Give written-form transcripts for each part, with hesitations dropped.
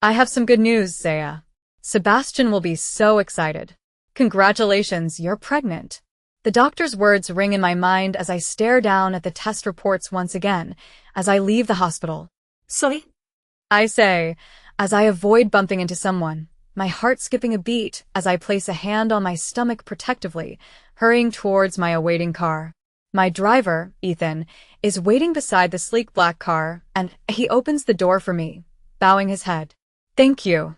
I have some good news, Zaia. Sebastian will be so excited. Congratulations, you're pregnant. The doctor's words ring in my mind as I stare down at the test reports once again, as I leave the hospital. Sorry? I say, as I avoid bumping into someone, my heart skipping a beat as I place a hand on my stomach protectively, hurrying towards my awaiting car. My driver, Ethan, is waiting beside the sleek black car, and he opens the door for me, bowing his head. Thank you,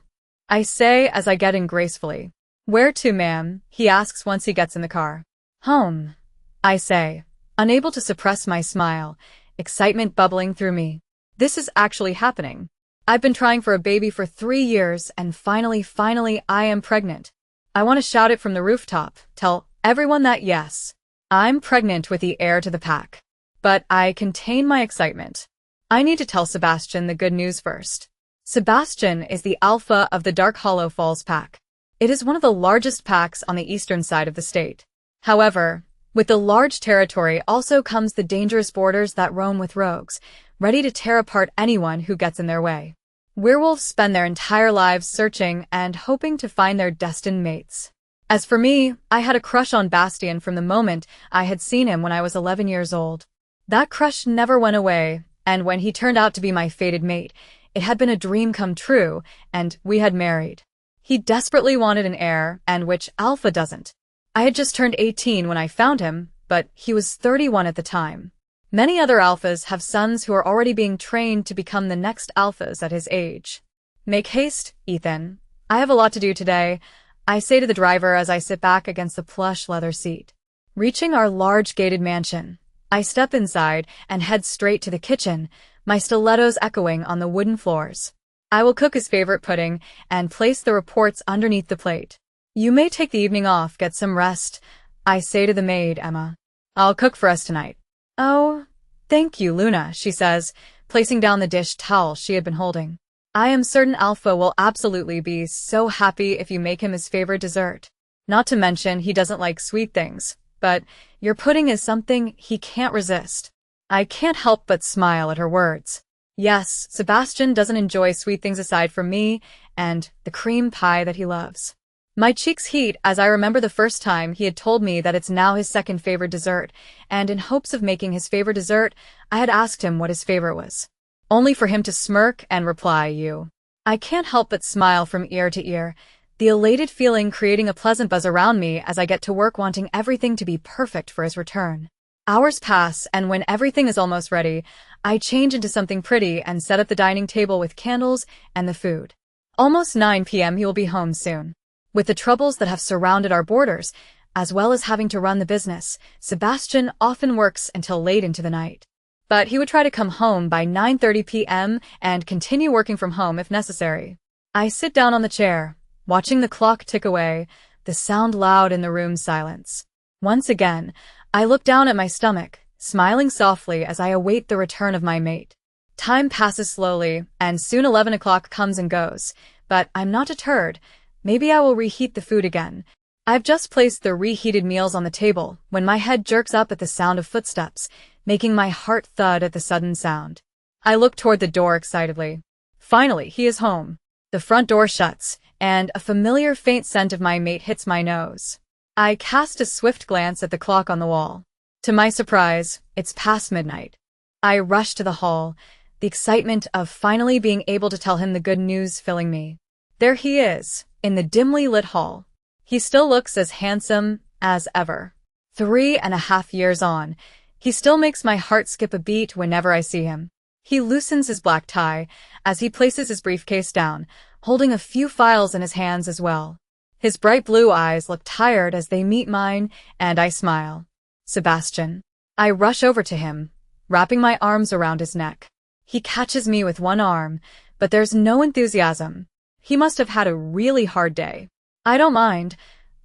I say as I get in gracefully. Where to, ma'am? He asks once he gets in the car. Home, I say, unable to suppress my smile, excitement bubbling through me. This is actually happening. I've been trying for a baby for 3 years, and finally, I am pregnant. I want to shout it from the rooftop, tell everyone that yes, I'm pregnant with the heir to the pack. But I contain my excitement. I need to tell Sebastian the good news first. Sebastian is the alpha of the Dark Hollow Falls pack. It is one of the largest packs on the eastern side of the state. However, with the large territory also comes the dangerous borders that roam with rogues, ready to tear apart anyone who gets in their way. Werewolves spend their entire lives searching and hoping to find their destined mates. As for me, I had a crush on Sebastian from the moment I had seen him when I was 11 years old. That crush never went away, and when he turned out to be my fated mate, it had been a dream come true, and we had married. He desperately wanted an heir, and which alpha doesn't? I had just turned 18 when I found him, but he was 31 at the time. Many other alphas have sons who are already being trained to become the next alphas at his age. Make haste, Ethan. I have a lot to do today, I say to the driver as I sit back against the plush leather seat. Reaching our large gated mansion, I step inside and head straight to the kitchen, my stilettos echoing on the wooden floors. I will cook his favorite pudding and place the reports underneath the plate. You may take the evening off, get some rest, I say to the maid, Emma. I'll cook for us tonight. Oh, thank you, Luna, she says, placing down the dish towel she had been holding. I am certain Alpha will absolutely be so happy if you make him his favorite dessert. Not to mention he doesn't like sweet things, but your pudding is something he can't resist. I can't help but smile at her words. Yes, Sebastian doesn't enjoy sweet things aside from me and the cream pie that he loves. My cheeks heat as I remember the first time he had told me that it's now his second favorite dessert, and in hopes of making his favorite dessert, I had asked him what his favorite was. Only for him to smirk and reply, you. I can't help but smile from ear to ear, the elated feeling creating a pleasant buzz around me as I get to work wanting everything to be perfect for his return. Hours pass, and when everything is almost ready, I change into something pretty and set up the dining table with candles and the food. Almost 9 p.m. he will be home soon. With the troubles that have surrounded our borders, as well as having to run the business, Sebastian often works until late into the night. But he would try to come home by 9:30 p.m. and continue working from home if necessary. I sit down on the chair, watching the clock tick away, the sound loud in the room's silence. Once again, I look down at my stomach, smiling softly as I await the return of my mate. Time passes slowly, and soon 11 o'clock comes and goes, but I'm not deterred. Maybe I will reheat the food again. I've just placed the reheated meals on the table when my head jerks up at the sound of footsteps, making my heart thud at the sudden sound. I look toward the door excitedly. Finally, he is home. The front door shuts, and a familiar faint scent of my mate hits my nose. I cast a swift glance at the clock on the wall. To my surprise, it's past midnight. I rush to the hall, the excitement of finally being able to tell him the good news filling me. There he is, in the dimly lit hall. He still looks as handsome as ever. 3.5 years on, he still makes my heart skip a beat whenever I see him. He loosens his black tie as he places his briefcase down, holding a few files in his hands as well. His bright blue eyes look tired as they meet mine, and I smile. Sebastian. I rush over to him, wrapping my arms around his neck. He catches me with one arm, but there's no enthusiasm. He must have had a really hard day. I don't mind.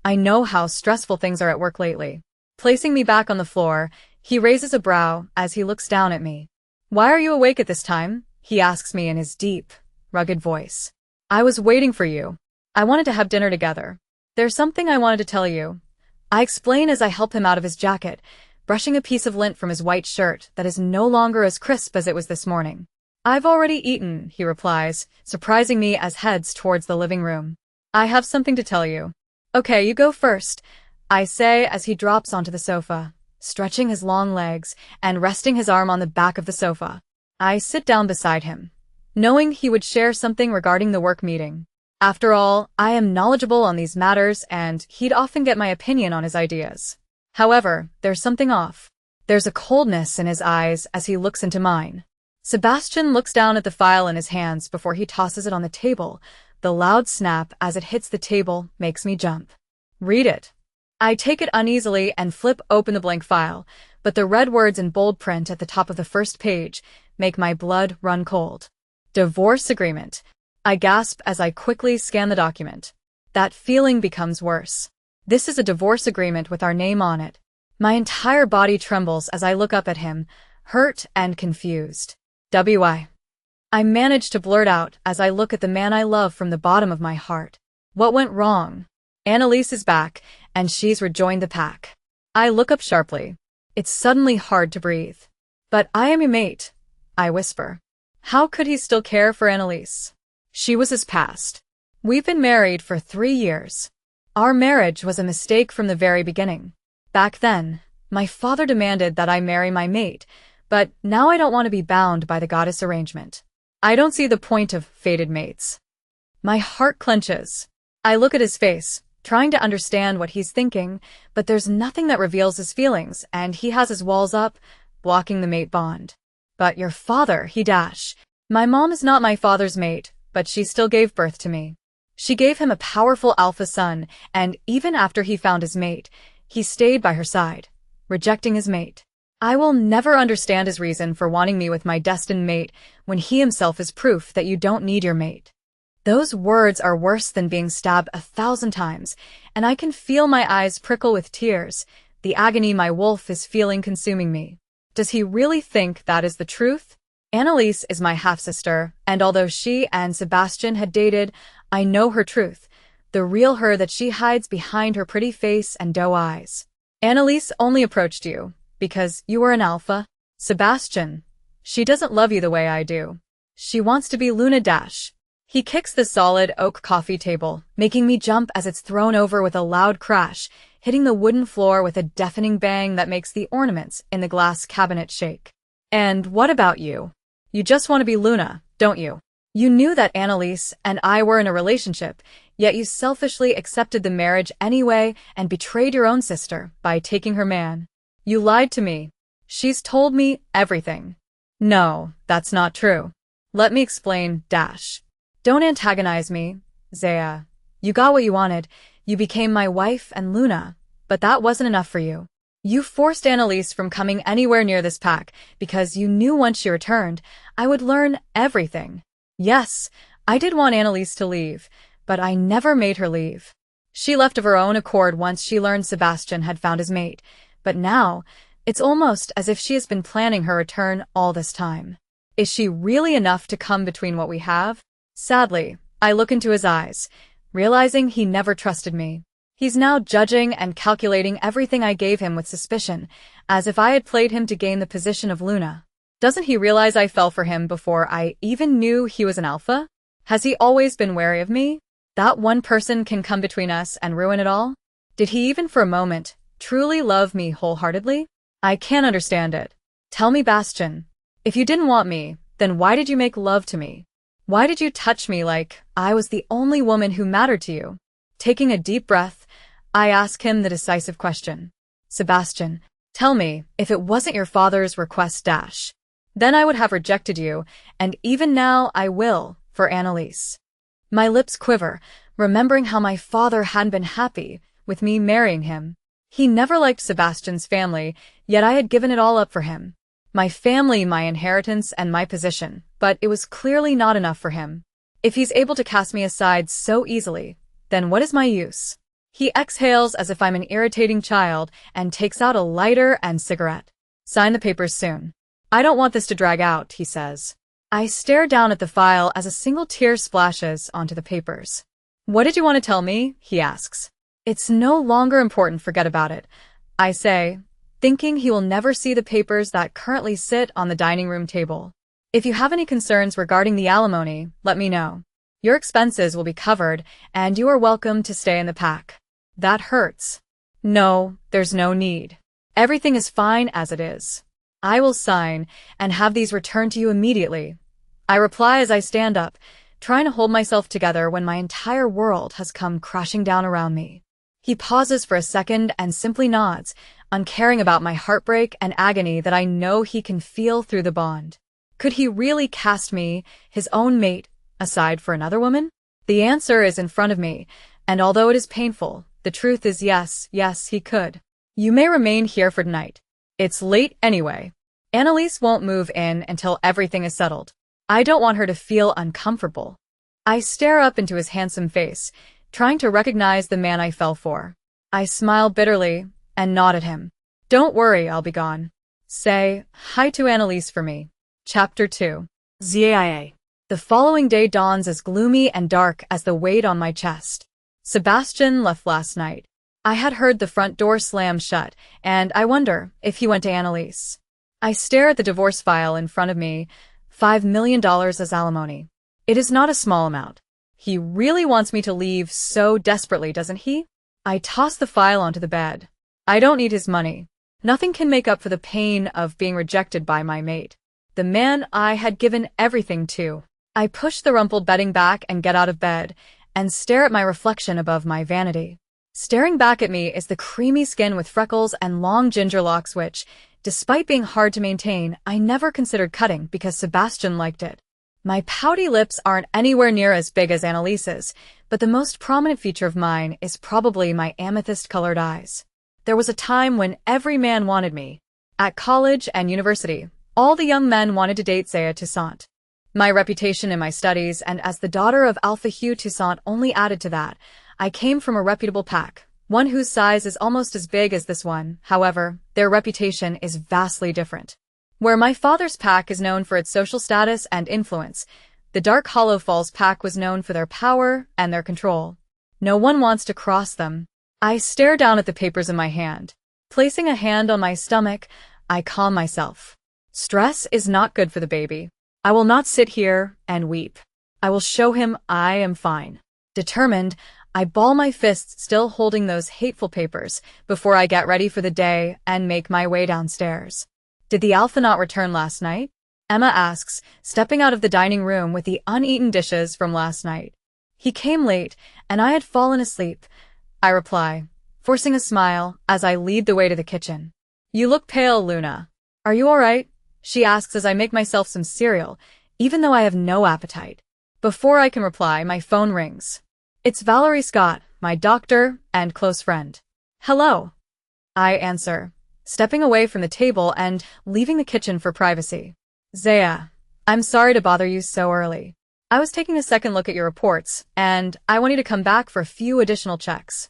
I know how stressful things are at work lately. Placing me back on the floor, he raises a brow as he looks down at me. Why are you awake at this time? He asks me in his deep, rugged voice. I was waiting for you. I wanted to have dinner together. There's something I wanted to tell you. I explain as I help him out of his jacket, brushing a piece of lint from his white shirt that is no longer as crisp as it was this morning. I've already eaten, he replies, surprising me as heads towards the living room. I have something to tell you. Okay, you go first, I say as he drops onto the sofa, stretching his long legs and resting his arm on the back of the sofa. I sit down beside him, knowing he would share something regarding the work meeting. After all, I am knowledgeable on these matters and he'd often get my opinion on his ideas. However, there's something off. There's a coldness in his eyes as he looks into mine. Sebastian looks down at the file in his hands before he tosses it on the table. The loud snap as it hits the table makes me jump. Read it. I take it uneasily and flip open the blank file, but the red words in bold print at the top of the first page make my blood run cold. Divorce agreement. I gasp as I quickly scan the document. That feeling becomes worse. This is a divorce agreement with our name on it. My entire body trembles as I look up at him, hurt and confused. I manage to blurt out as I look at the man I love from the bottom of my heart. What went wrong? Annalise is back, and she's rejoined the pack. I look up sharply. It's suddenly hard to breathe. But I am your mate, I whisper. How could he still care for Annalise? She was his past. We've been married for 3 years. Our marriage was a mistake from the very beginning. Back then, my father demanded that I marry my mate, but now I don't want to be bound by the goddess arrangement. I don't see the point of fated mates. My heart clenches. I look at his face, trying to understand what he's thinking, but there's nothing that reveals his feelings, and he has his walls up, blocking the mate bond. But your father, he dash. My mom is not my father's mate, but she still gave birth to me. She gave him a powerful alpha son, and even after he found his mate, he stayed by her side, rejecting his mate. I will never understand his reason for wanting me with my destined mate when he himself is proof that you don't need your mate. Those words are worse than being stabbed 1,000 times, and I can feel my eyes prickle with tears, the agony my wolf is feeling consuming me. Does he really think that is the truth? Annalise is my half-sister, and although she and Sebastian had dated, I know her truth, the real her that she hides behind her pretty face and doe eyes. Annalise only approached you because you were an alpha. Sebastian, she doesn't love you the way I do. She wants to be Luna Dash. He kicks the solid oak coffee table, making me jump as it's thrown over with a loud crash, hitting the wooden floor with a deafening bang that makes the ornaments in the glass cabinet shake. And what about you? You just want to be Luna, don't you? You knew that Annalise and I were in a relationship, yet you selfishly accepted the marriage anyway and betrayed your own sister by taking her man. You lied to me. She's told me everything. No, that's not true. Let me explain, Dash. Don't antagonize me, Zaia. You got what you wanted. You became my wife and Luna, but that wasn't enough for you. You forced Annalise from coming anywhere near this pack because you knew once she returned, I would learn everything. Yes, I did want Annalise to leave, but I never made her leave. She left of her own accord once she learned Sebastian had found his mate, but now, it's almost as if she has been planning her return all this time. Is she really enough to come between what we have? Sadly, I look into his eyes, realizing he never trusted me. He's now judging and calculating everything I gave him with suspicion, as if I had played him to gain the position of Luna. Doesn't he realize I fell for him before I even knew he was an alpha? Has he always been wary of me? That one person can come between us and ruin it all? Did he even for a moment truly love me wholeheartedly? I can't understand it. Tell me, Bastian. If you didn't want me, then why did you make love to me? Why did you touch me like I was the only woman who mattered to you? Taking a deep breath, I ask him the decisive question. Sebastian, tell me, if it wasn't your father's request Dash, then I would have rejected you, and even now I will, for Annalise. My lips quiver, remembering how my father hadn't been happy with me marrying him. He never liked Sebastian's family, yet I had given it all up for him. My family, my inheritance, and my position, but it was clearly not enough for him. If he's able to cast me aside so easily, then what is my use? He exhales as if I'm an irritating child and takes out a lighter and cigarette. Sign the papers soon. I don't want this to drag out, he says. I stare down at the file as a single tear splashes onto the papers. What did you want to tell me? He asks. It's no longer important, forget about it, I say, thinking he will never see the papers that currently sit on the dining room table. If you have any concerns regarding the alimony, let me know. Your expenses will be covered, and you are welcome to stay in the pack. That hurts. No, there's no need. Everything is fine as it is. I will sign and have these returned to you immediately. I reply as I stand up, trying to hold myself together when my entire world has come crashing down around me. He pauses for a second and simply nods, uncaring about my heartbreak and agony that I know he can feel through the bond. Could he really cast me, his own mate, aside for another woman? The answer is in front of me, and although it is painful, the truth is yes, he could. You may remain here for tonight. It's late anyway. Annalise won't move in until everything is settled. I don't want her to feel uncomfortable. I stare up into his handsome face, trying to recognize the man I fell for. I smile bitterly and nod at him. Don't worry, I'll be gone. Say hi to Annalise for me. Chapter 2. Zaia. The following day dawns as gloomy and dark as the weight on my chest. Sebastian left last night. I had heard the front door slam shut, and I wonder if he went to Annalise. I stare at the divorce file in front of me. $5 million as alimony. It is not a small amount. He really wants me to leave so desperately, doesn't he? I toss the file onto the bed. I don't need his money. Nothing can make up for the pain of being rejected by my mate, the man I had given everything to. I push the rumpled bedding back and get out of bed, and stare at my reflection above my vanity. Staring back at me is the creamy skin with freckles and long ginger locks which, despite being hard to maintain, I never considered cutting because Sebastian liked it. My pouty lips aren't anywhere near as big as Annalise's, but the most prominent feature of mine is probably my amethyst-colored eyes. There was a time when every man wanted me. At college and university, all the young men wanted to date Zaia Toussaint. My reputation in my studies and as the daughter of Alpha Hugh Toussaint only added to that. I came from a reputable pack, one whose size is almost as big as this one. However, their reputation is vastly different. Where my father's pack is known for its social status and influence, the Dark Hollow Falls pack was known for their power and their control. No one wants to cross them. I stare down at the papers in my hand. Placing a hand on my stomach, I calm myself. Stress is not good for the baby. I will not sit here and weep. I will show him I am fine. Determined, I ball my fists still holding those hateful papers before I get ready for the day and make my way downstairs. Did the Alpha not return last night? Emma asks, stepping out of the dining room with the uneaten dishes from last night. He came late, and I had fallen asleep, I reply, forcing a smile as I lead the way to the kitchen. You look pale, Luna. Are you all right? She asks as I make myself some cereal, even though I have no appetite. Before I can reply, my phone rings. It's Valerie Scott, my doctor and close friend. Hello. I answer, stepping away from the table and leaving the kitchen for privacy. Zaia, I'm sorry to bother you so early. I was taking a second look at your reports, and I want you to come back for a few additional checks.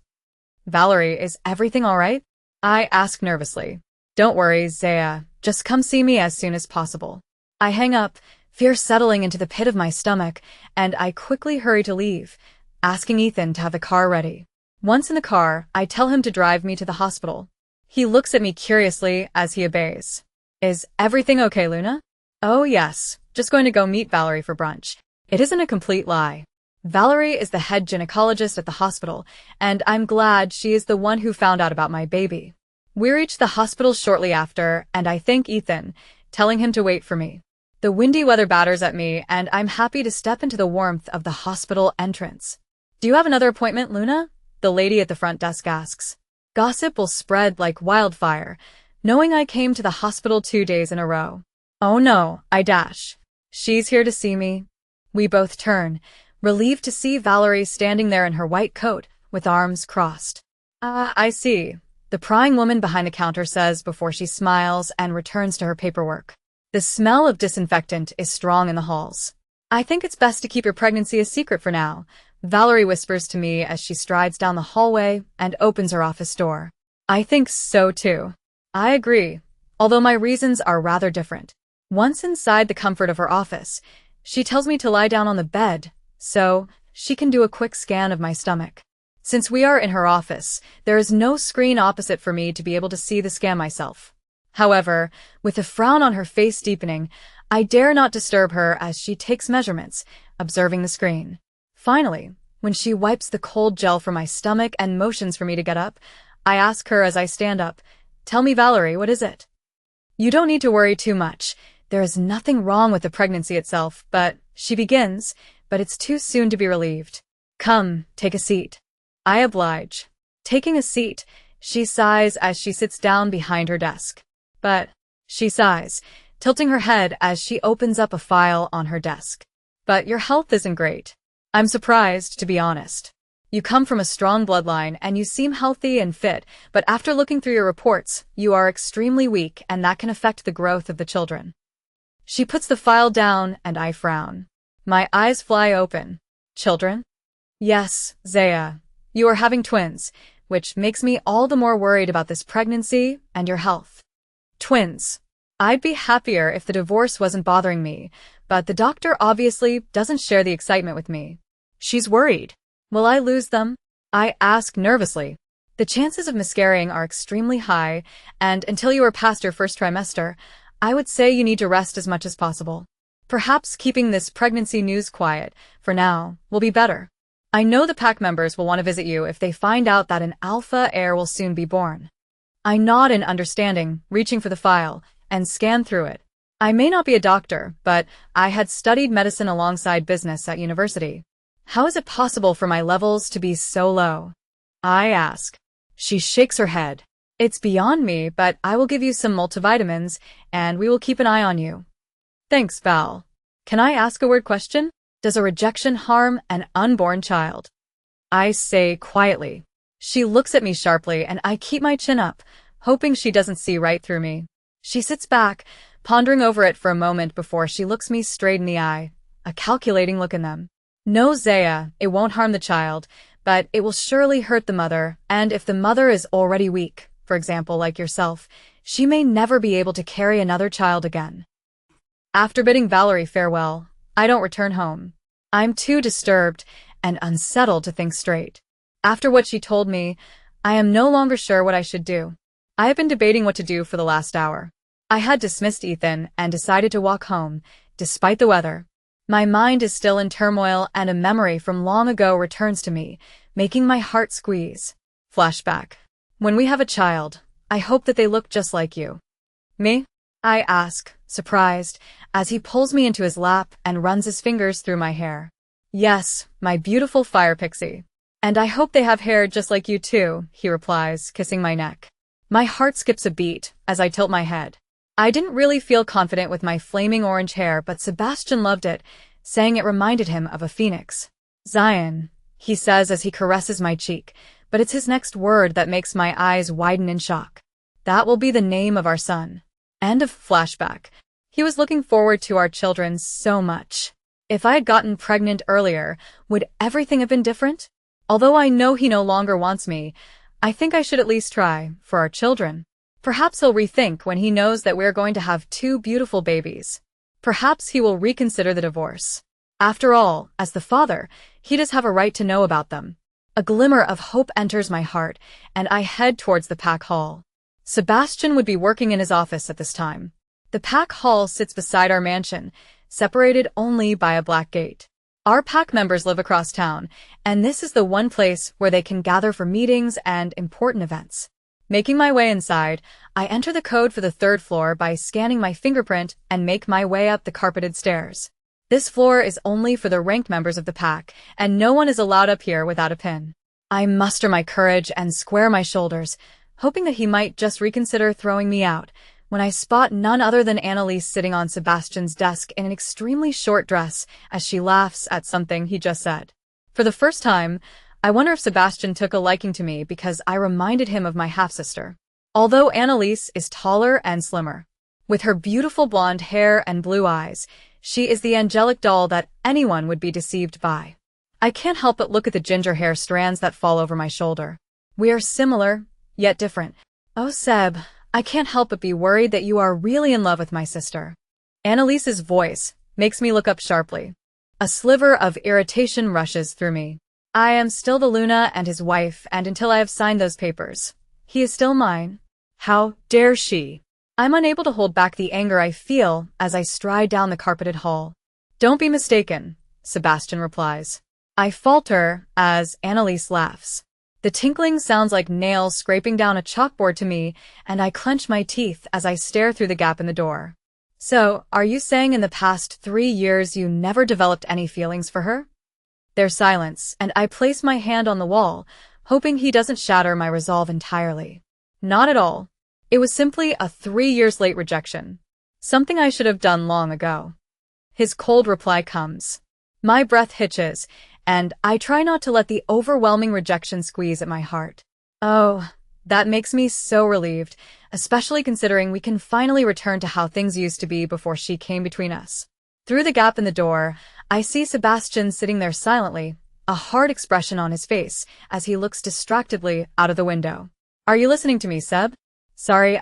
Valerie, is everything all right? I ask nervously. Don't worry, Zaia. Just come see me as soon as possible. I hang up, fear settling into the pit of my stomach, and I quickly hurry to leave, asking Ethan to have the car ready. Once in the car, I tell him to drive me to the hospital. He looks at me curiously as he obeys. Is everything okay, Luna? Oh yes, just going to go meet Valerie for brunch. It isn't a complete lie. Valerie is the head gynecologist at the hospital, and I'm glad she is the one who found out about my baby. We reach the hospital shortly after, and I thank Ethan, telling him to wait for me. The windy weather batters at me, and I'm happy to step into the warmth of the hospital entrance. Do you have another appointment, Luna? The lady at the front desk asks. Gossip will spread like wildfire, knowing I came to the hospital 2 days in a row. Oh no, I dash. She's here to see me. We both turn, relieved to see Valerie standing there in her white coat, with arms crossed. I see, the prying woman behind the counter says before she smiles and returns to her paperwork. The smell of disinfectant is strong in the halls. I think it's best to keep your pregnancy a secret for now, Valerie whispers to me as she strides down the hallway and opens her office door. I think so too. I agree, although my reasons are rather different. Once inside the comfort of her office, she tells me to lie down on the bed, so she can do a quick scan of my stomach. Since we are in her office, there is no screen opposite for me to be able to see the scan myself. However, with the frown on her face deepening, I dare not disturb her as she takes measurements, observing the screen. Finally, when she wipes the cold gel from my stomach and motions for me to get up, I ask her as I stand up, "Tell me, Valerie, what is it?" "You don't need to worry too much. There is nothing wrong with the pregnancy itself, but," she begins, but it's too soon to be relieved. "Come, take a seat." I oblige. Taking a seat, she sighs as she sits down behind her desk. "But," she sighs, tilting her head as she opens up a file on her desk. "But your health isn't great." I'm surprised, to be honest. "You come from a strong bloodline and you seem healthy and fit, but after looking through your reports, you are extremely weak and that can affect the growth of the children." She puts the file down and I frown. My eyes fly open. "Children?" "Yes, Zaia. You are having twins, which makes me all the more worried about this pregnancy and your health." "Twins. I'd be happier if the divorce wasn't bothering me, but the doctor obviously doesn't share the excitement with me." She's worried. "Will I lose them?" I ask nervously. "The chances of miscarrying are extremely high, and until you are past your first trimester, I would say you need to rest as much as possible. Perhaps keeping this pregnancy news quiet, for now, will be better. I know the pack members will want to visit you if they find out that an alpha heir will soon be born." I nod in understanding, reaching for the file, and scan through it. I may not be a doctor, but I had studied medicine alongside business at university. How is it possible for my levels to be so low? I ask. She shakes her head. "It's beyond me, but I will give you some multivitamins, and we will keep an eye on you." "Thanks, Val. Can I ask a weird question? Does a rejection harm an unborn child?" I say quietly. She looks at me sharply, and I keep my chin up, hoping she doesn't see right through me. She sits back, pondering over it for a moment before she looks me straight in the eye, a calculating look in them. "No, Zaia, it won't harm the child, but it will surely hurt the mother, and if the mother is already weak, for example, like yourself, she may never be able to carry another child again." After bidding Valerie farewell, I don't return home. I'm too disturbed and unsettled to think straight. After what she told me, I am no longer sure what I should do. I have been debating what to do for the last hour. I had dismissed Ethan and decided to walk home, despite the weather. My mind is still in turmoil and a memory from long ago returns to me, making my heart squeeze. Flashback. "When we have a child, I hope that they look just like you." "Me?" I ask, surprised, as he pulls me into his lap and runs his fingers through my hair. "Yes, my beautiful fire pixie. And I hope they have hair just like you too," he replies, kissing my neck. My heart skips a beat as I tilt my head. I didn't really feel confident with my flaming orange hair, but Sebastian loved it, saying it reminded him of a phoenix. "Zion," he says as he caresses my cheek, but it's his next word that makes my eyes widen in shock. "That will be the name of our son." End of flashback. He was looking forward to our children so much. If I had gotten pregnant earlier, would everything have been different? Although I know he no longer wants me, I think I should at least try, for our children. Perhaps he'll rethink when he knows that we're going to have 2 beautiful babies. Perhaps he will reconsider the divorce. After all, as the father, he does have a right to know about them. A glimmer of hope enters my heart, and I head towards the pack hall. Sebastian would be working in his office at this time. The pack hall sits beside our mansion, separated only by a black gate. Our pack members live across town, and this is the one place where they can gather for meetings and important events. Making my way inside, I enter the code for the 3rd floor by scanning my fingerprint and make my way up the carpeted stairs. This floor is only for the ranked members of the pack, and no one is allowed up here without a pin. I muster my courage and square my shoulders, hoping that he might just reconsider throwing me out, when I spot none other than Annalise sitting on Sebastian's desk in an extremely short dress as she laughs at something he just said. For the first time, I wonder if Sebastian took a liking to me because I reminded him of my half-sister. Although Annalise is taller and slimmer. With her beautiful blonde hair and blue eyes, she is the angelic doll that anyone would be deceived by. I can't help but look at the ginger hair strands that fall over my shoulder. We are similar, yet different. "Oh, Seb, I can't help but be worried that you are really in love with my sister." Annalise's voice makes me look up sharply. A sliver of irritation rushes through me. I am still the Luna and his wife, and until I have signed those papers, he is still mine. How dare she? I'm unable to hold back the anger I feel as I stride down the carpeted hall. Don't be mistaken, Sebastian replies. I falter as Annalise laughs. The tinkling sounds like nails scraping down a chalkboard to me, and I clench my teeth as I stare through the gap in the door. So, are you saying in the past 3 years you never developed any feelings for her? There's silence, and I place my hand on the wall, hoping he doesn't shatter my resolve entirely. Not at all. It was simply a 3 years late rejection. Something I should have done long ago. His cold reply comes. My breath hitches, and I try not to let the overwhelming rejection squeeze at my heart. Oh, that makes me so relieved, especially considering we can finally return to how things used to be before she came between us. Through the gap in the door, I see Sebastian sitting there silently, a hard expression on his face as he looks distractedly out of the window. Are you listening to me, Seb? Sorry,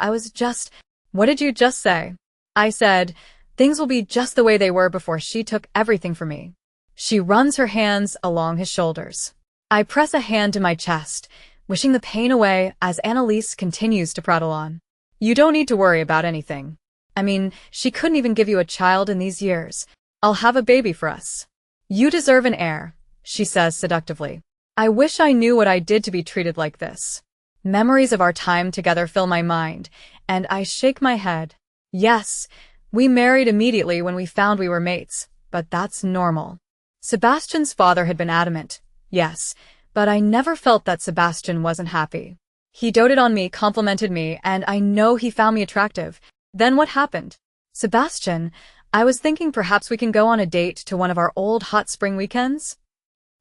What did you just say? I said, things will be just the way they were before she took everything from me. She runs her hands along his shoulders. I press a hand to my chest, wishing the pain away as Annalise continues to prattle on. You don't need to worry about anything. I mean, she couldn't even give you a child in these years. I'll have a baby for us. You deserve an heir, she says seductively. I wish I knew what I did to be treated like this. Memories of our time together fill my mind, and I shake my head. Yes, we married immediately when we found we were mates, but that's normal. Sebastian's father had been adamant, yes, but I never felt that Sebastian wasn't happy. He doted on me, complimented me, and I know he found me attractive. Then what happened? Sebastian, I was thinking perhaps we can go on a date to one of our old hot spring weekends?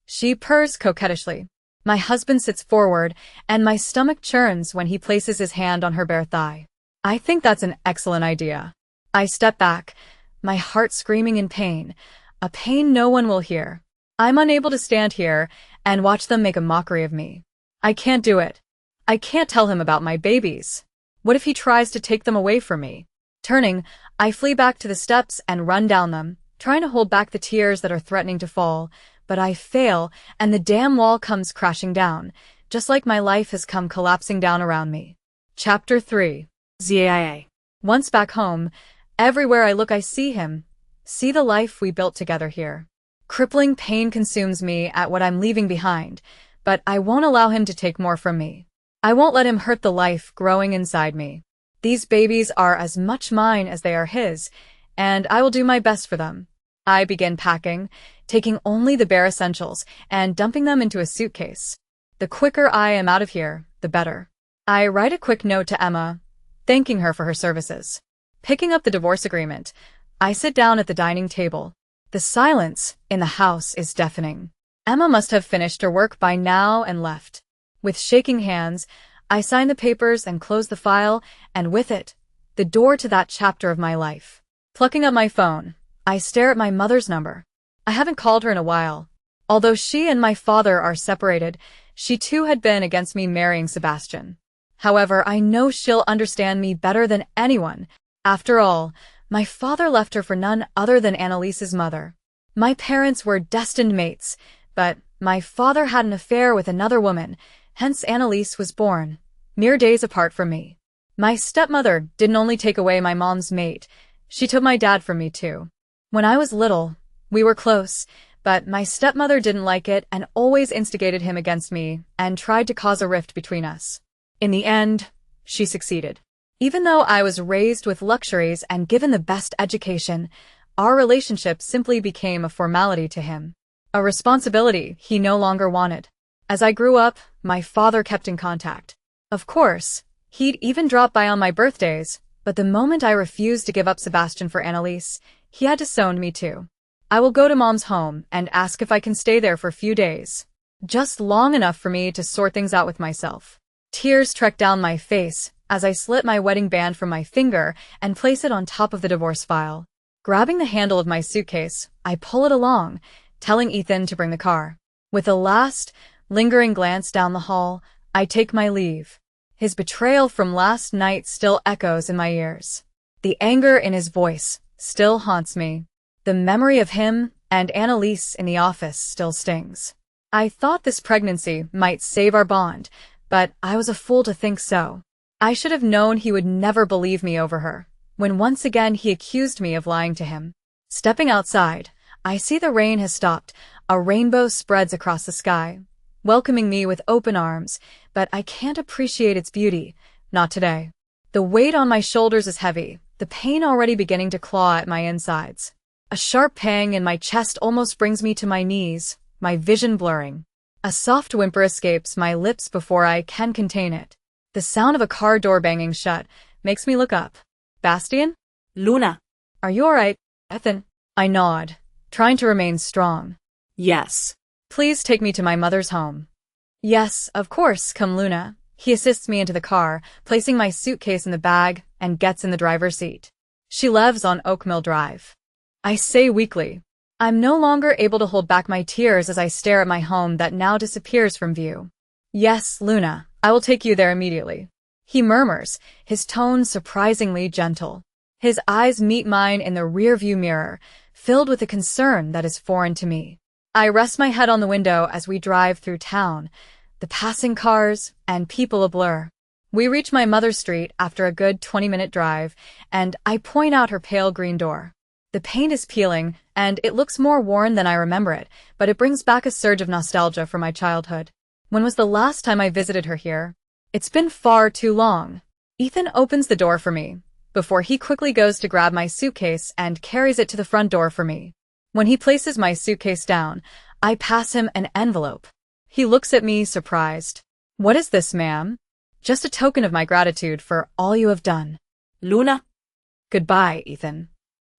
She purrs coquettishly. My husband sits forward, and my stomach churns when he places his hand on her bare thigh. I think that's an excellent idea. I step back, my heart screaming in pain, a pain no one will hear. I'm unable to stand here and watch them make a mockery of me. I can't do it. I can't tell him about my babies. What if he tries to take them away from me? Turning, I flee back to the steps and run down them, trying to hold back the tears that are threatening to fall, but I fail, and the damn wall comes crashing down, just like my life has come collapsing down around me. Chapter 3. Zaia. Once back home, everywhere I look I see him, see the life we built together here. Crippling pain consumes me at what I'm leaving behind, but I won't allow him to take more from me. I won't let him hurt the life growing inside me. These babies are as much mine as they are his, and I will do my best for them. I begin packing, taking only the bare essentials and dumping them into a suitcase. The quicker I am out of here, the better. I write a quick note to Emma, thanking her for her services. Picking up the divorce agreement, I sit down at the dining table. The silence in the house is deafening. Emma must have finished her work by now and left. With shaking hands, I sign the papers and close the file, and with it, the door to that chapter of my life. Plucking up my phone, I stare at my mother's number. I haven't called her in a while. Although she and my father are separated, she too had been against me marrying Sebastian. However, I know she'll understand me better than anyone. After all, my father left her for none other than Annalise's mother. My parents were destined mates, but my father had an affair with another woman, hence Annalise was born, mere days apart from me. My stepmother didn't only take away my mom's mate, she took my dad from me too. When I was little, we were close, but my stepmother didn't like it and always instigated him against me and tried to cause a rift between us. In the end, she succeeded. Even though I was raised with luxuries and given the best education, our relationship simply became a formality to him. A responsibility he no longer wanted. As I grew up, my father kept in contact. Of course, he'd even drop by on my birthdays, but the moment I refused to give up Sebastian for Annalise, he had disowned me too. I will go to Mom's home and ask if I can stay there for a few days. Just long enough for me to sort things out with myself. Tears trek down my face as I slip my wedding band from my finger and place it on top of the divorce file. Grabbing the handle of my suitcase, I pull it along, telling Ethan to bring the car. With a last, lingering glance down the hall, I take my leave. His betrayal from last night still echoes in my ears. The anger in his voice still haunts me. The memory of him and Annalise in the office still stings. I thought this pregnancy might save our bond, but I was a fool to think so. I should have known he would never believe me over her, when once again he accused me of lying to him. Stepping outside, I see the rain has stopped. A rainbow spreads across the sky, welcoming me with open arms, but I can't appreciate its beauty, not today. The weight on my shoulders is heavy, the pain already beginning to claw at my insides. A sharp pang in my chest almost brings me to my knees, my vision blurring. A soft whimper escapes my lips before I can contain it. The sound of a car door banging shut makes me look up. Bastian? Luna. Are you alright, Ethan? I nod, trying to remain strong. Yes. Please take me to my mother's home. Yes, of course, come Luna. He assists me into the car, placing my suitcase in the bag, and gets in the driver's seat. She lives on Oakmill Drive. I say weakly. I'm no longer able to hold back my tears as I stare at my home that now disappears from view. Yes, Luna, I will take you there immediately. He murmurs, his tone surprisingly gentle. His eyes meet mine in the rearview mirror, filled with a concern that is foreign to me. I rest my head on the window as we drive through town, the passing cars and people a blur. We reach my mother's street after a good 20-minute drive, and I point out her pale green door. The paint is peeling, and it looks more worn than I remember it, but it brings back a surge of nostalgia from my childhood. When was the last time I visited her here? It's been far too long. Ethan opens the door for me, before he quickly goes to grab my suitcase and carries it to the front door for me. When he places my suitcase down, I pass him an envelope. He looks at me, surprised. What is this, ma'am? Just a token of my gratitude for all you have done. Luna? Goodbye, Ethan.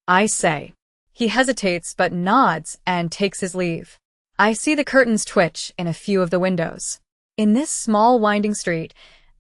I say. He hesitates but nods and takes his leave. I see the curtains twitch in a few of the windows. In this small winding street,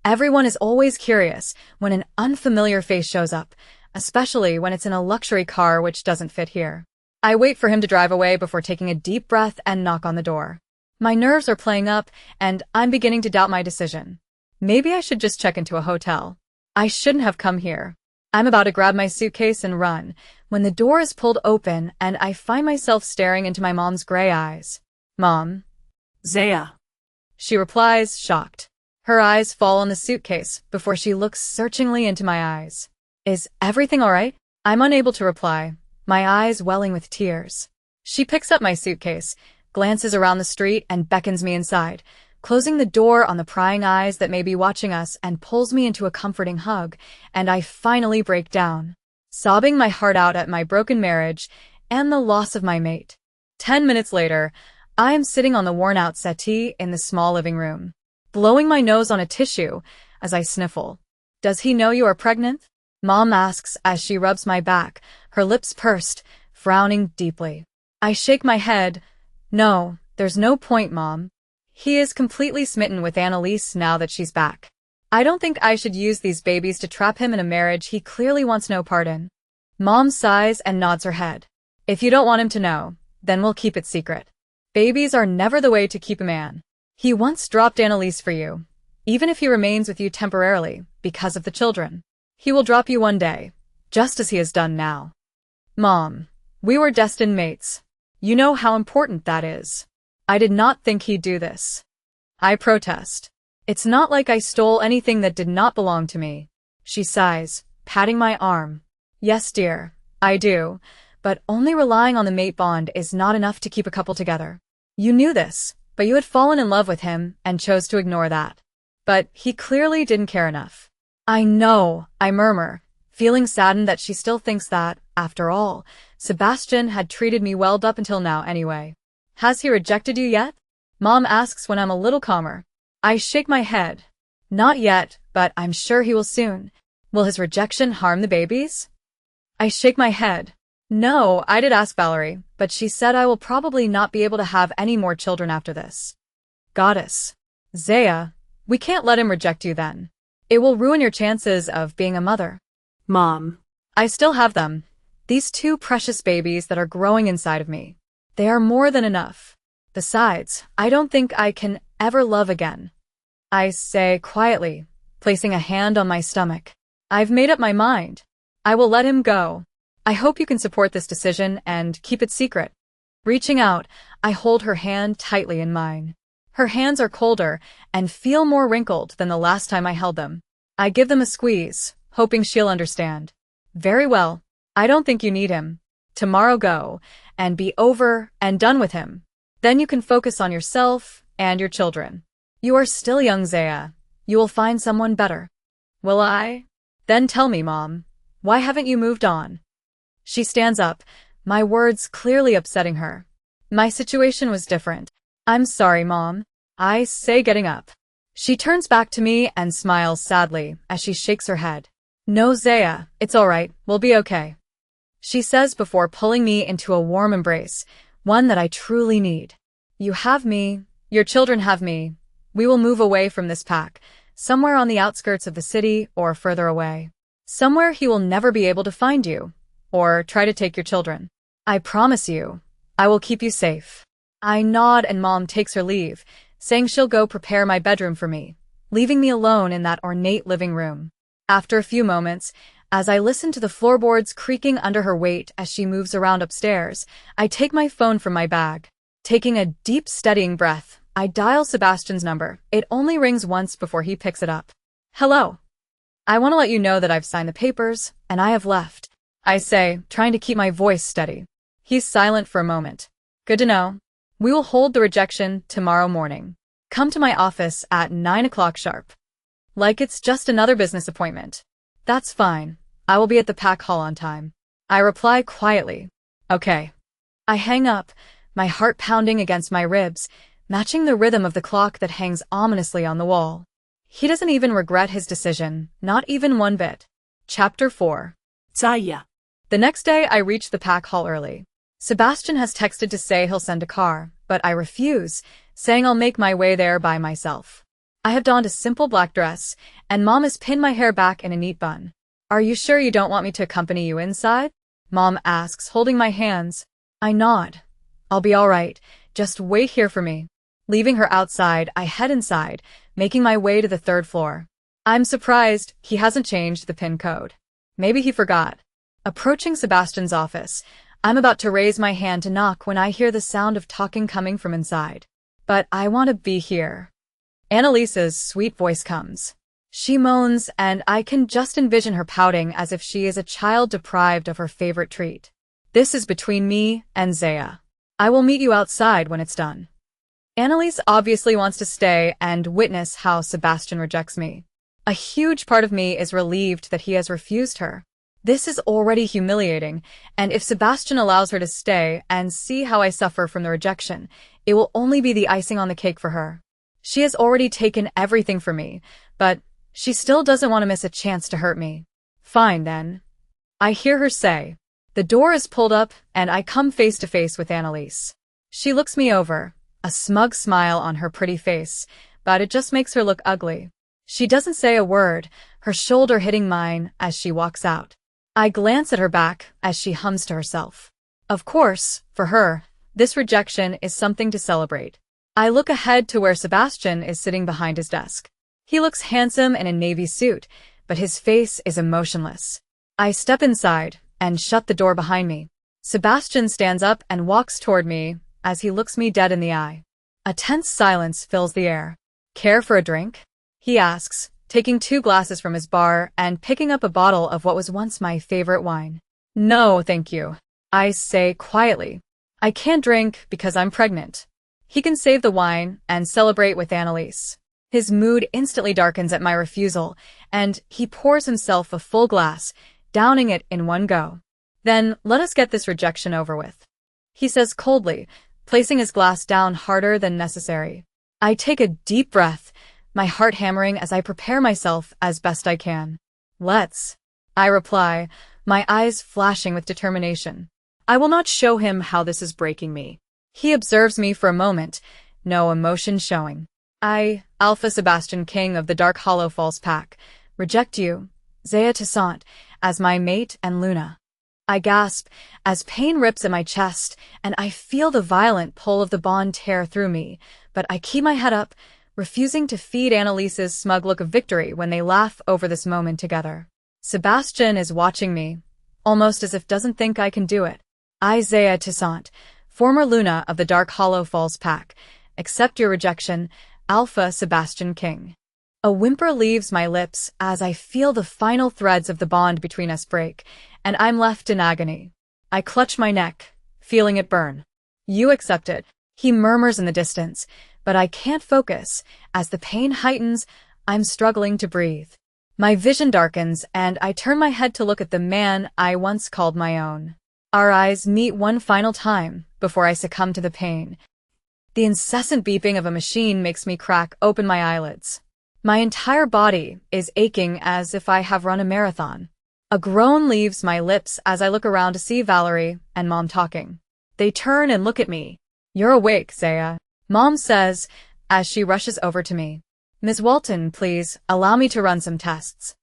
everyone is always curious when an unfamiliar face shows up, especially when it's in a luxury car which doesn't fit here. I wait for him to drive away before taking a deep breath and knock on the door. My nerves are playing up, and I'm beginning to doubt my decision. Maybe I should just check into a hotel. I shouldn't have come here. I'm about to grab my suitcase and run, when the door is pulled open and I find myself staring into my mom's gray eyes. Mom. Zaia. She replies, shocked. Her eyes fall on the suitcase before she looks searchingly into my eyes. Is everything all right? I'm unable to reply, my eyes welling with tears. She picks up my suitcase, glances around the street, and beckons me inside, closing the door on the prying eyes that may be watching us, and pulls me into a comforting hug, and I finally break down, sobbing my heart out at my broken marriage and the loss of my mate. 10 minutes later, I am sitting on the worn-out settee in the small living room, blowing my nose on a tissue as I sniffle. Does he know you are pregnant? Mom asks as she rubs my back, her lips pursed, frowning deeply. I shake my head. No, there's no point, Mom. He is completely smitten with Annalise now that she's back. I don't think I should use these babies to trap him in a marriage he clearly wants no part in. Mom sighs and nods her head. If you don't want him to know, then we'll keep it secret. Babies are never the way to keep a man. He once dropped Annalise for you, even if he remains with you temporarily, because of the children. He will drop you one day, just as he has done now. Mom, we were destined mates. You know how important that is. I did not think he'd do this. I protest. It's not like I stole anything that did not belong to me. She sighs, patting my arm. Yes, dear, I do, but only relying on the mate bond is not enough to keep a couple together. You knew this, but you had fallen in love with him and chose to ignore that. But he clearly didn't care enough. I know, I murmur, feeling saddened that she still thinks that, after all, Sebastian had treated me well up until now anyway. Has he rejected you yet? Mom asks when I'm a little calmer. I shake my head. Not yet, but I'm sure he will soon. Will his rejection harm the babies? I shake my head. No, I did ask Valerie, but she said I will probably not be able to have any more children after this. Goddess. Zaia, we can't let him reject you then. It will ruin your chances of being a mother. Mom. I still have them. These two precious babies that are growing inside of me. They are more than enough. Besides, I don't think I can ever love again. I say quietly, placing a hand on my stomach. I've made up my mind. I will let him go. I hope you can support this decision and keep it secret. Reaching out, I hold her hand tightly in mine. Her hands are colder and feel more wrinkled than the last time I held them. I give them a squeeze, hoping she'll understand. Very well. I don't think you need him. Tomorrow go, and be over and done with him. Then you can focus on yourself and your children. You are still young, Zaia. You will find someone better. Will I? Then tell me, Mom. Why haven't you moved on? She stands up, my words clearly upsetting her. My situation was different. I'm sorry, Mom. I say, getting up. She turns back to me and smiles sadly as she shakes her head. No, Zaia, it's all right. We'll be okay. She says before pulling me into a warm embrace, one that I truly need. You have me. Your children have me. We will move away from this pack, somewhere on the outskirts of the city or further away. Somewhere he will never be able to find you, or try to take your children. I promise you, I will keep you safe. I nod and Mom takes her leave, saying she'll go prepare my bedroom for me, leaving me alone in that ornate living room. After a few moments, as I listen to the floorboards creaking under her weight as she moves around upstairs, I take my phone from my bag. Taking a deep, steadying breath, I dial Sebastian's number. It only rings once before he picks it up. Hello. I want to let you know that I've signed the papers, and I have left. I say, trying to keep my voice steady. He's silent for a moment. Good to know. We will hold the rejection tomorrow morning. Come to my office at 9 o'clock sharp. Like it's just another business appointment. That's fine. I will be at the pack hall on time. I reply quietly. Okay. I hang up, my heart pounding against my ribs, matching the rhythm of the clock that hangs ominously on the wall. He doesn't even regret his decision, not even one bit. Chapter 4. Zaia. The next day I reach the pack hall early. Sebastian has texted to say he'll send a car, but I refuse, saying I'll make my way there by myself. I have donned a simple black dress, and Mom has pinned my hair back in a neat bun. Are you sure you don't want me to accompany you inside? Mom asks, holding my hands. I nod. I'll be all right. Just wait here for me. Leaving her outside, I head inside, making my way to the third floor. I'm surprised he hasn't changed the PIN code. Maybe he forgot. Approaching Sebastian's office, I'm about to raise my hand to knock when I hear the sound of talking coming from inside. But I want to be here. Annalise's sweet voice comes. She moans, and I can just envision her pouting as if she is a child deprived of her favorite treat. This is between me and Zaia. I will meet you outside when it's done. Annalise obviously wants to stay and witness how Sebastian rejects me. A huge part of me is relieved that he has refused her. This is already humiliating, and if Sebastian allows her to stay and see how I suffer from the rejection, it will only be the icing on the cake for her. She has already taken everything from me, but she still doesn't want to miss a chance to hurt me. Fine, then. I hear her say. The door is pulled up, and I come face to face with Annalise. She looks me over, a smug smile on her pretty face, but it just makes her look ugly. She doesn't say a word, her shoulder hitting mine as she walks out. I glance at her back as she hums to herself. Of course, for her, this rejection is something to celebrate. I look ahead to where Sebastian is sitting behind his desk. He looks handsome in a navy suit, but his face is emotionless. I step inside and shut the door behind me. Sebastian stands up and walks toward me as he looks me dead in the eye. A tense silence fills the air. Care for a drink? He asks, taking 2 glasses from his bar and picking up a bottle of what was once my favorite wine. No, thank you. I say quietly. I can't drink because I'm pregnant. He can save the wine and celebrate with Annalise. His mood instantly darkens at my refusal, and he pours himself a full glass, downing it in one go. Then let us get this rejection over with, he says coldly, placing his glass down harder than necessary. I take a deep breath, my heart hammering as I prepare myself as best I can. Let's, I reply, my eyes flashing with determination. I will not show him how this is breaking me. He observes me for a moment, no emotion showing. I, Alpha Sebastian, king of the Dark Hollow Falls Pack, reject you, Zaia Toussaint, as my mate and Luna. I gasp as pain rips at my chest, and I feel the violent pull of the bond tear through me, but I keep my head up, refusing to feed Annalise's smug look of victory when they laugh over this moment together. Sebastian is watching me, almost as if doesn't think I can do it. I, Zaia Toussaint, former Luna of the Dark Hollow Falls Pack, accept your rejection, Alpha Sebastian King. A whimper leaves my lips as I feel the final threads of the bond between us break, and I'm left in agony. I clutch my neck, feeling it burn. You accept it, he murmurs in the distance, but I can't focus. As the pain heightens, I'm struggling to breathe. My vision darkens, and I turn my head to look at the man I once called my own. Our eyes meet one final time before I succumb to the pain. The incessant beeping of a machine makes me crack open my eyelids. My entire body is aching as if I have run a marathon. A groan leaves my lips as I look around to see Valerie and Mom talking. They turn and look at me. "You're awake, Zaia," Mom says as she rushes over to me. "Ms. Walton, please, allow me to run some tests."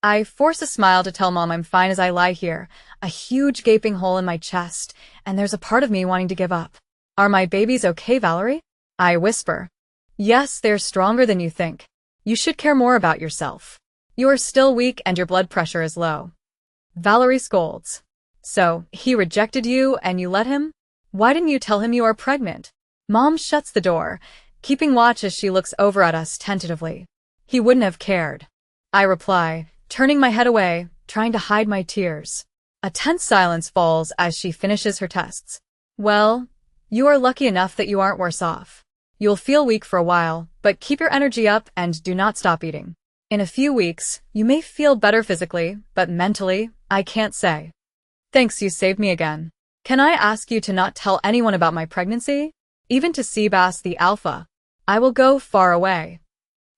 I force a smile to tell Mom I'm fine as I lie here, a huge gaping hole in my chest, and there's a part of me wanting to give up. "Are my babies okay, Valerie?" I whisper. "Yes, they're stronger than you think. You should care more about yourself. You are still weak and your blood pressure is low." Valerie scolds. "So, he rejected you and you let him? Why didn't you tell him you are pregnant?" Mom shuts the door, keeping watch as she looks over at us tentatively. "He wouldn't have cared," I reply, turning my head away, trying to hide my tears. A tense silence falls as she finishes her tests. "Well, you are lucky enough that you aren't worse off. You'll feel weak for a while, but keep your energy up and do not stop eating. In a few weeks, you may feel better physically, but mentally, I can't say." "Thanks, you saved me again. Can I ask you to not tell anyone about my pregnancy? Even to Sebastian the alpha. I will go far away,"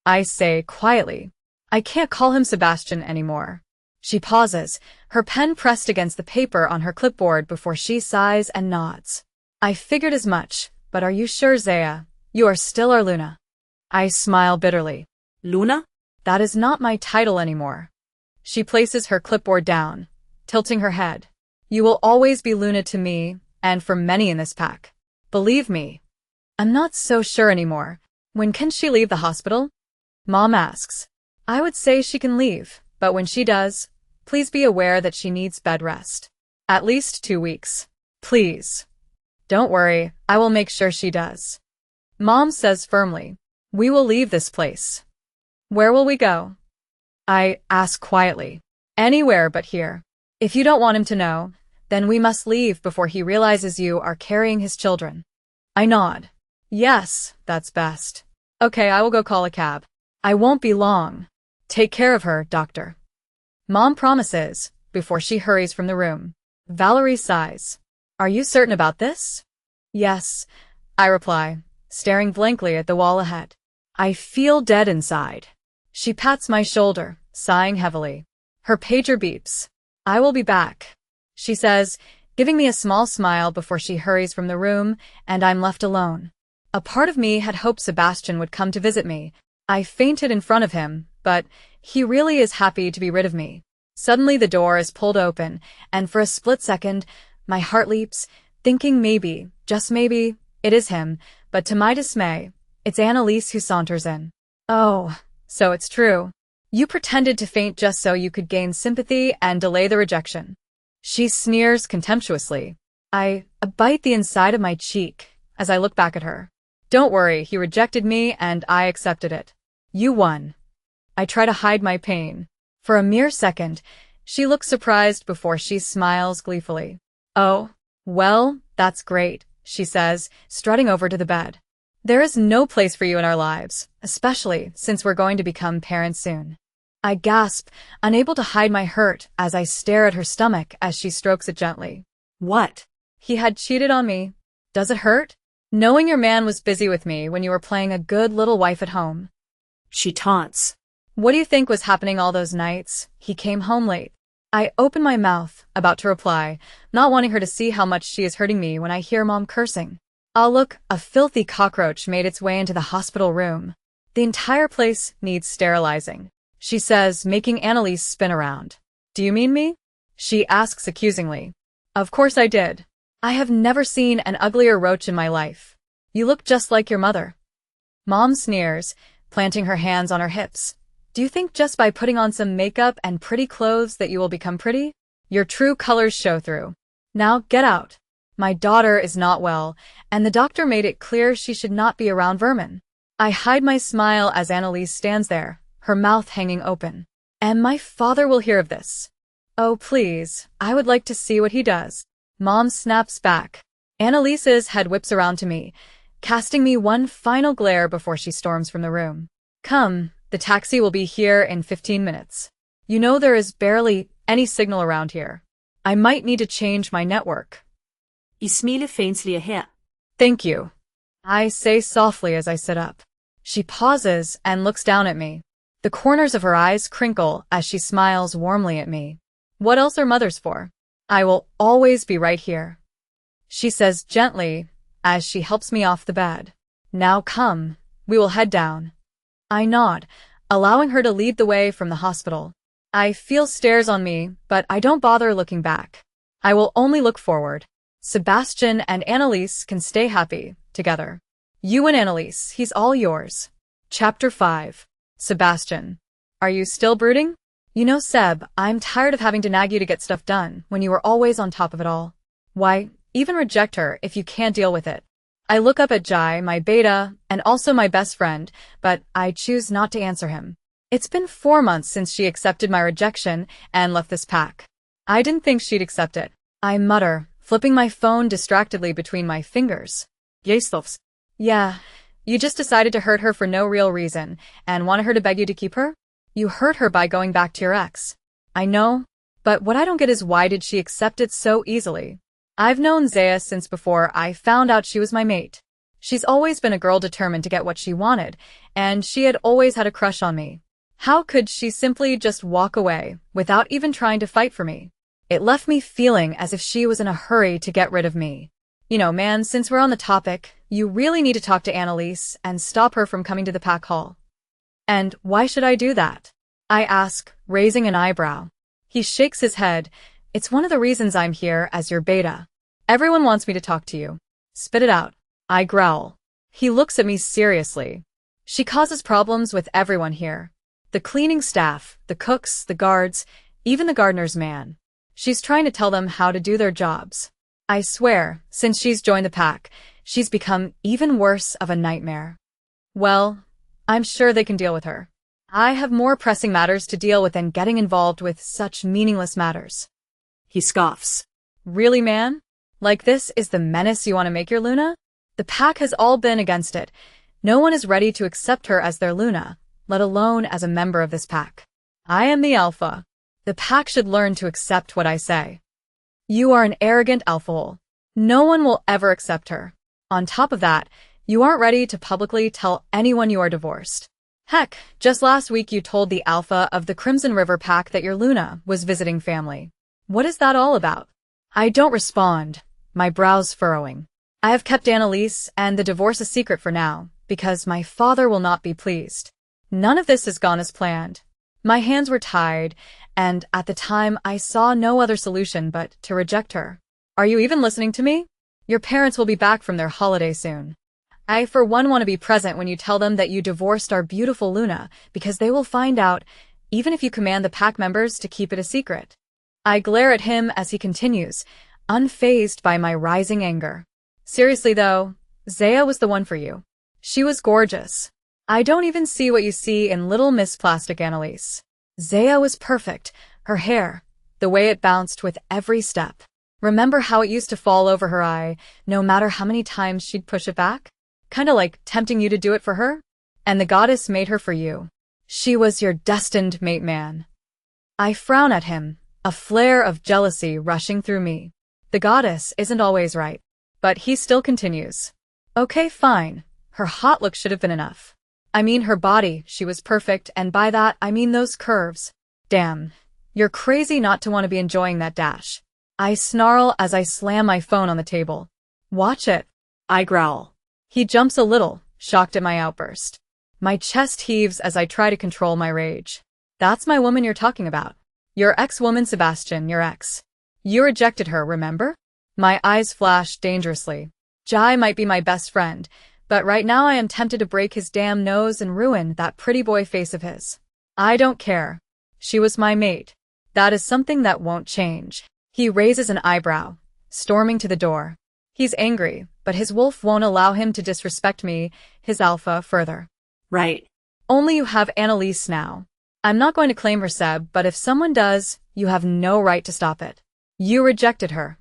I say quietly. I can't call him Sebastian anymore. She pauses, her pen pressed against the paper on her clipboard before she sighs and nods. "I figured as much, but are you sure, Zaia? You are still our Luna." I smile bitterly. Luna? "That is not my title anymore." She places her clipboard down, tilting her head. "You will always be Luna to me, and for many in this pack. Believe me." "I'm not so sure anymore. When can she leave the hospital?" Mom asks. "I would say she can leave, but when she does, please be aware that she needs bed rest. At least 2 weeks. Please." "Don't worry, I will make sure she does." Mom says firmly. "We will leave this place." "Where will we go?" I ask quietly. "Anywhere but here. If you don't want him to know, then we must leave before he realizes you are carrying his children." I nod. "Yes, that's best. Okay, I will go call a cab. I won't be long. Take care of her, doctor." Mom promises, before she hurries from the room. Valerie sighs. "Are you certain about this?" "Yes," I reply, staring blankly at the wall ahead. I feel dead inside. She pats my shoulder, sighing heavily. Her pager beeps. "I will be back," she says, giving me a small smile before she hurries from the room, and I'm left alone. A part of me had hoped Sebastian would come to visit me. I fainted in front of him, but he really is happy to be rid of me. Suddenly the door is pulled open, and for a split second, my heart leaps, thinking maybe, just maybe, it is him, but to my dismay, it's Annalise who saunters in. "Oh, so it's true. You pretended to faint just so you could gain sympathy and delay the rejection." She sneers contemptuously. I bite the inside of my cheek as I look back at her. "Don't worry, he rejected me and I accepted it. You won." I try to hide my pain. For a mere second, she looks surprised before she smiles gleefully. "Oh, well, that's great," she says, strutting over to the bed. "There is no place for you in our lives, especially since we're going to become parents soon." I gasp, unable to hide my hurt as I stare at her stomach as she strokes it gently. What? "He had cheated on me. Does it hurt? Knowing your man was busy with me when you were playing a good little wife at home." She taunts. "What do you think was happening all those nights? He came home late." I open my mouth, about to reply, not wanting her to see how much she is hurting me when I hear Mom cursing. Look, a filthy cockroach made its way into the hospital room. "The entire place needs sterilizing," she says, making Annalise spin around. "Do you mean me?" she asks accusingly. Of course I did. I have never seen an uglier roach in my life. "You look just like your mother." Mom sneers, planting her hands on her hips. "Do you think just by putting on some makeup and pretty clothes that you will become pretty? Your true colors show through. Now get out." My daughter is not well, and the doctor made it clear she should not be around vermin. I hide my smile as Annalise stands there, her mouth hanging open. And my father will hear of this. Oh, please, I would like to see what he does. Mom snaps back. Annalise's head whips around to me, casting me one final glare before she storms from the room. Come, the taxi will be here in 15 minutes. You know there is barely any signal around here. I might need to change my network. I smiler fænslige her. Thank you. I say softly as I sit up. She pauses and looks down at me. The corners of her eyes crinkle as she smiles warmly at me. What else are mothers for? I will always be right here. She says gently as she helps me off the bed. Now come, we will head down. I nod, allowing her to lead the way from the hospital. I feel stares on me, but I don't bother looking back. I will only look forward. Sebastian and Annalise can stay happy together. You and Annalise, he's all yours. Chapter 5. Sebastian. Are you still brooding? You know, Seb, I'm tired of having to nag you to get stuff done when you were always on top of it all. Why, even reject her if you can't deal with it. I look up at Jai, my beta, and also my best friend, but I choose not to answer him. It's been 4 months since she accepted my rejection and left this pack. I didn't think she'd accept it. I mutter, flipping my phone distractedly between my fingers. Jestofs. Yeah, you just decided to hurt her for no real reason, and wanted her to beg you to keep her? You hurt her by going back to your ex. I know, but what I don't get is why did she accept it so easily? I've known Zaia since before I found out she was my mate. She's always been a girl determined to get what she wanted, and she had always had a crush on me. How could she simply just walk away, without even trying to fight for me? It left me feeling as if she was in a hurry to get rid of me. You know, man, since we're on the topic, you really need to talk to Annalise and stop her from coming to the pack hall. And why should I do that? I ask, raising an eyebrow. He shakes his head. It's one of the reasons I'm here as your beta. Everyone wants me to talk to you. Spit it out. I growl. He looks at me seriously. She causes problems with everyone here. The cleaning staff, the cooks, the guards, even the gardener's man. She's trying to tell them how to do their jobs. I swear, since she's joined the pack, she's become even worse of a nightmare. Well, I'm sure they can deal with her. I have more pressing matters to deal with than getting involved with such meaningless matters. He scoffs. Really, man? Like this is the menace you want to make your Luna? The pack has all been against it. No one is ready to accept her as their Luna, let alone as a member of this pack. I am the alpha. The pack should learn to accept what I say. You are an arrogant alpha hole. No one will ever accept her. On top of that, you aren't ready to publicly tell anyone you are divorced. Heck, just last week you told the alpha of the Crimson River pack that your Luna was visiting family. What is that all about? I don't respond, my brows furrowing. I have kept Annalise and the divorce a secret for now, because my father will not be pleased. None of this has gone as planned. My hands were tied, and at the time I saw no other solution but to reject her. Are you even listening to me? Your parents will be back from their holiday soon. I for one want to be present when you tell them that you divorced our beautiful Luna, because they will find out, even if you command the pack members to keep it a secret. I glare at him as he continues, unfazed by my rising anger. Seriously though, Zaia was the one for you. She was gorgeous. I don't even see what you see in Little Miss Plastic Annalise. Zaia was perfect, her hair, the way it bounced with every step. Remember how it used to fall over her eye, no matter how many times she'd push it back? Kinda like tempting you to do it for her? And the goddess made her for you. She was your destined mate, man. I frown at him, a flare of jealousy rushing through me. The goddess isn't always right. But he still continues. Okay, fine. Her hot look should have been enough. I mean her body, she was perfect, and by that I mean those curves. Damn, you're crazy not to want to be enjoying that dash. I snarl as I slam my phone on the table. Watch it. I growl. He jumps a little, shocked at my outburst. My chest heaves as I try to control my rage. That's my woman you're talking about. Your ex-woman, Sebastian, your ex. You rejected her, remember? My eyes flash dangerously. Jai might be my best friend, but right now I am tempted to break his damn nose and ruin that pretty boy face of his. I don't care. She was my mate. That is something that won't change. He raises an eyebrow, storming to the door. He's angry, but his wolf won't allow him to disrespect me, his alpha, further. Right. Only you have Annalise now. I'm not going to claim her, Seb, but if someone does, you have no right to stop it. You rejected her.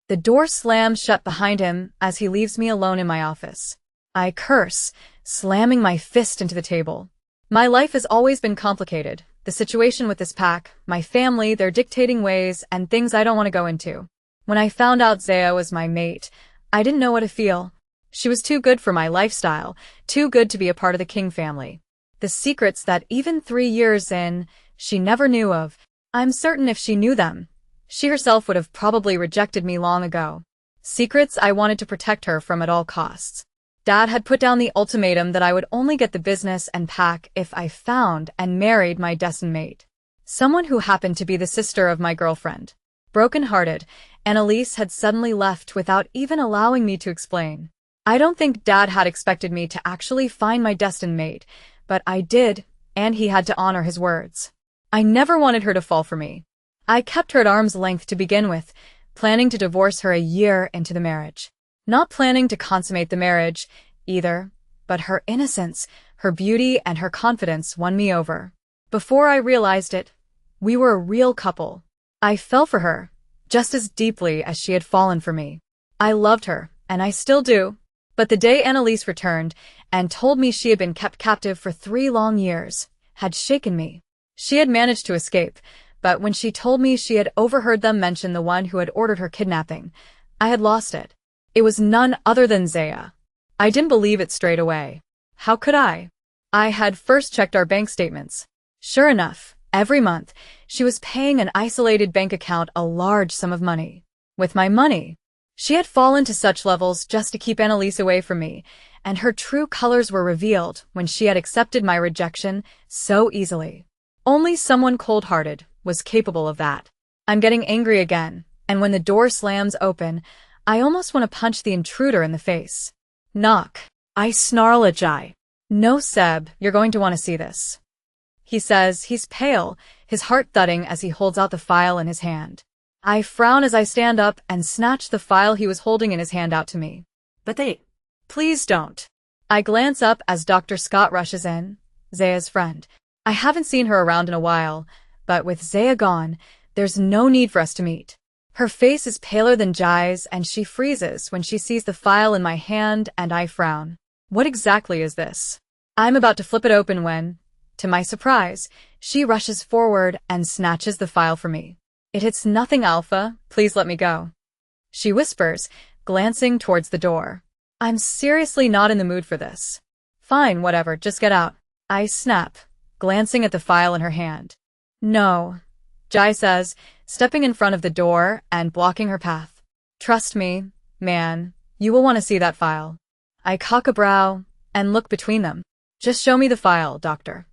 The door slams shut behind him as he leaves me alone in my office. I curse, slamming my fist into the table. My life has always been complicated. The situation with this pack, my family, their dictating ways, and things I don't want to go into. When I found out Zaia was my mate, I didn't know what to feel. She was too good for my lifestyle, too good to be a part of the King family. The secrets that even 3 years in, she never knew of. I'm certain if she knew them, she herself would have probably rejected me long ago. Secrets I wanted to protect her from at all costs. Dad had put down the ultimatum that I would only get the business and pack if I found and married my destined mate. Someone who happened to be the sister of my girlfriend. Broken-hearted, Annalise had suddenly left without even allowing me to explain. I don't think Dad had expected me to actually find my destined mate, but I did, and he had to honor his words. I never wanted her to fall for me. I kept her at arm's length to begin with, planning to divorce her a year into the marriage. Not planning to consummate the marriage, either, but her innocence, her beauty, and her confidence won me over. Before I realized it, we were a real couple. I fell for her, just as deeply as she had fallen for me. I loved her, and I still do. But the day Annalise returned and told me she had been kept captive for 3 long years, had shaken me. She had managed to escape, but when she told me she had overheard them mention the one who had ordered her kidnapping, I had lost it. It was none other than Zaia. I didn't believe it straight away. How could I? I had first checked our bank statements. Sure enough, every month, she was paying an isolated bank account a large sum of money. With my money. She had fallen to such levels just to keep Annalise away from me, and her true colors were revealed when she had accepted my rejection so easily. Only someone cold-hearted was capable of that. I'm getting angry again, and when the door slams open, I almost want to punch the intruder in the face. Knock. I snarl at Jai. No, Seb, you're going to want to see this. He says, he's pale, his heart thudding as he holds out the file in his hand. I frown as I stand up and snatch the file he was holding in his hand out to me. But they... Please don't. I glance up as Dr. Scott rushes in, Zaia's friend. I haven't seen her around in a while, but with Zaia gone, there's no need for us to meet. Her face is paler than Jai's and she freezes when she sees the file in my hand and I frown. What exactly is this? I'm about to flip it open when, to my surprise, she rushes forward and snatches the file from me. It's nothing, Alpha. Please let me go. She whispers, glancing towards the door. I'm seriously not in the mood for this. Fine, whatever, just get out. I snap, glancing at the file in her hand. No, Jai says, stepping in front of the door and blocking her path. Trust me, man, you will want to see that file. I cock a brow and look between them. Just show me the file, doctor.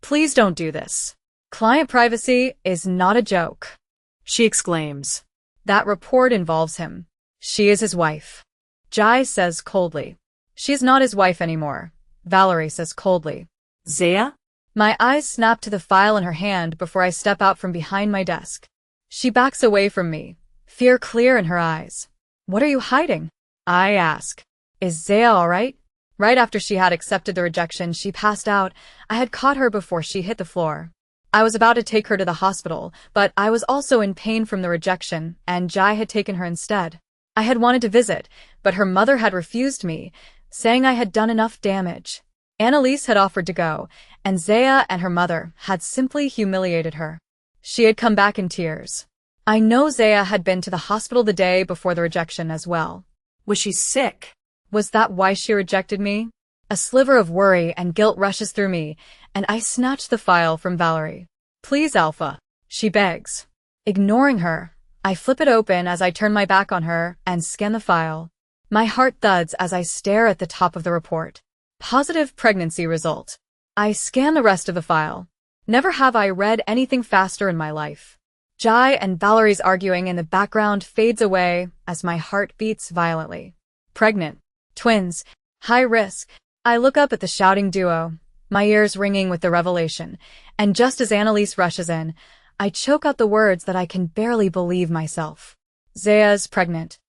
Please don't do this. Client privacy is not a joke. She exclaims. That report involves him. She is his wife. Jai says coldly. She's not his wife anymore. Valerie says coldly. Zaia? My eyes snap to the file in her hand before I step out from behind my desk. She backs away from me, fear clear in her eyes. What are you hiding? I ask. Is Zaia all right? Right after she had accepted the rejection, she passed out. I had caught her before she hit the floor. I was about to take her to the hospital, but I was also in pain from the rejection, and Jai had taken her instead. I had wanted to visit, but her mother had refused me, saying I had done enough damage. Annalise had offered to go, and Zaia and her mother had simply humiliated her. She had come back in tears. I know Zaia had been to the hospital the day before the rejection as well. Was she sick? Was that why she rejected me? A sliver of worry and guilt rushes through me, and I snatch the file from Valerie. Please, Alpha, she begs. Ignoring her, I flip it open as I turn my back on her and scan the file. My heart thuds as I stare at the top of the report. Positive pregnancy result. I scan the rest of the file. Never have I read anything faster in my life. Jai and Valerie's arguing in the background fades away as my heart beats violently. Pregnant. Twins. High risk. I look up at the shouting duo, my ears ringing with the revelation, and just as Annalise rushes in, I choke out the words that I can barely believe myself. Zaia's pregnant.